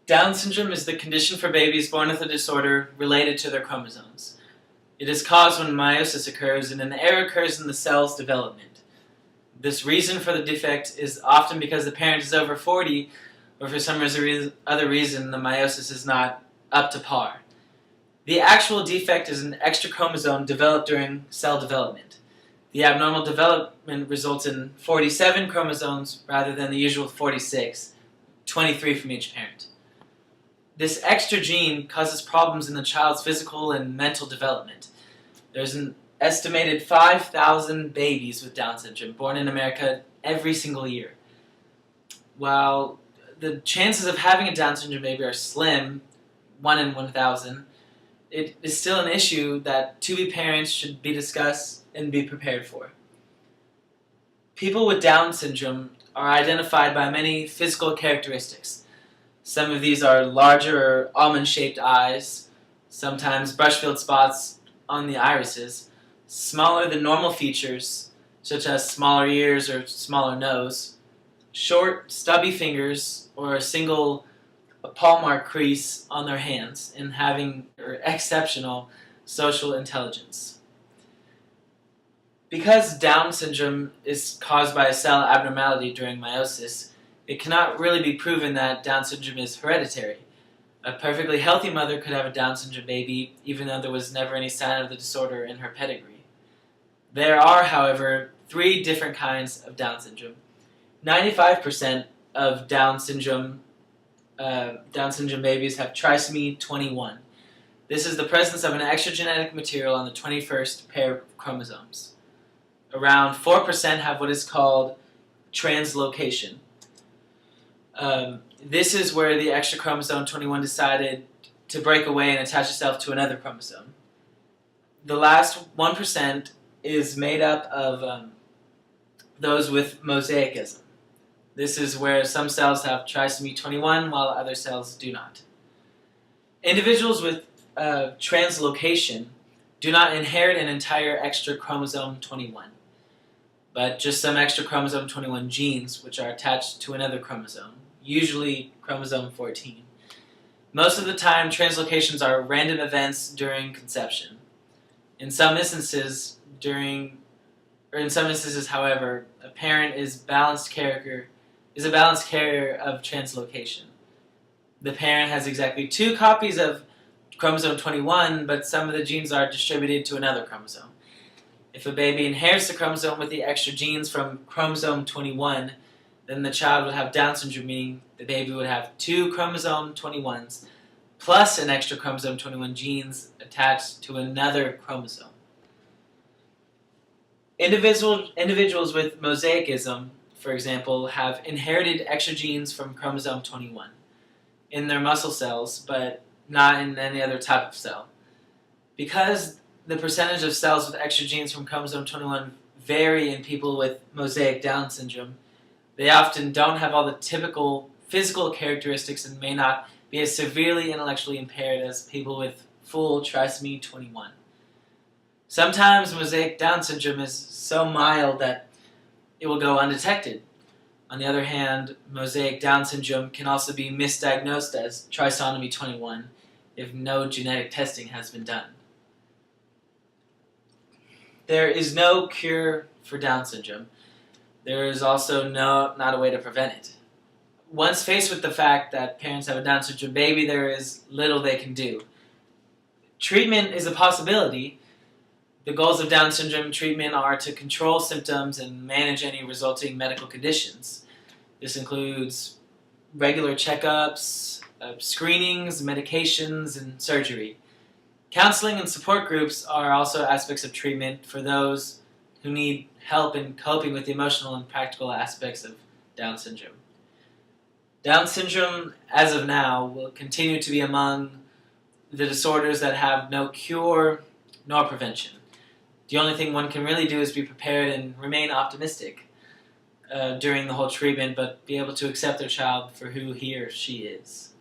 Down syndrome is the condition for babies born with a disorder related to their chromosomes. It is caused when meiosis occurs and an error occurs in the cell's development. This reason for the defect is often because the parent is over 40 or for some other reason the meiosis is not up to par. The actual defect is an extra chromosome developed during cell development. The abnormal development results in 47 chromosomes rather than the usual 46, 23 from each parent. This extra gene causes problems in the child's physical and mental development. There's an estimated 5,000 babies with Down syndrome born in America every single year. While the chances of having a Down syndrome baby are slim, 1 in 1,000, it is still an issue that to-be parents should be discussed and be prepared for. People with Down syndrome are identified by many physical characteristics. Some of these are larger or almond-shaped eyes, sometimes brush-filled spots on the irises, smaller than normal features, such as smaller ears or smaller nose, short, stubby fingers, or a single palm mark crease on their hands, and having exceptional social intelligence. Because Down syndrome is caused by a cell abnormality during meiosis, it cannot really be proven that Down syndrome is hereditary. A perfectly healthy mother could have a Down syndrome baby even though there was never any sign of the disorder in her pedigree. There are, however, 3 different kinds of Down syndrome. 95% of Down syndrome babies have trisomy 21. This is the presence of an extra genetic material on the 21st pair of chromosomes. Around 4% have what is called translocation. This is where the extra chromosome 21 decided to break away and attach itself to another chromosome. The last 1% is made up of those with mosaicism. This is where some cells have trisomy 21 while other cells do not. Individuals with translocation do not inherit an entire extra chromosome 21, but just some extra chromosome 21 genes which are attached to another chromosome, usually chromosome 14. Most of the time, translocations are random events during conception. In some instances, however, a parent is a balanced carrier of translocation. The parent has exactly 2 copies of chromosome 21, but some of the genes are distributed to another chromosome. If a baby inherits the chromosome with the extra genes from chromosome 21, then the child would have Down syndrome, meaning the baby would have 2 chromosome 21s plus an extra chromosome 21 genes attached to another chromosome. Individuals with mosaicism, for example, have inherited extra genes from chromosome 21 in their muscle cells, but not in any other type of cell. Because the percentage of cells with extra genes from chromosome 21 vary in people with mosaic Down syndrome, they often don't have all the typical physical characteristics and may not be as severely intellectually impaired as people with full trisomy 21. Sometimes mosaic Down syndrome is so mild that it will go undetected. On the other hand, mosaic Down syndrome can also be misdiagnosed as trisomy 21 if no genetic testing has been done. There is no cure for Down syndrome. There is also not a way to prevent it. Once faced with the fact that parents have a Down syndrome baby, there is little they can do. Treatment is a possibility. The goals of Down syndrome treatment are to control symptoms and manage any resulting medical conditions. This includes regular checkups, screenings, medications, and surgery. Counseling and support groups are also aspects of treatment for those who need help in coping with the emotional and practical aspects of Down syndrome. Down syndrome, as of now, will continue to be among the disorders that have no cure nor prevention. The only thing one can really do is be prepared and remain optimistic during the whole treatment, but be able to accept their child for who he or she is.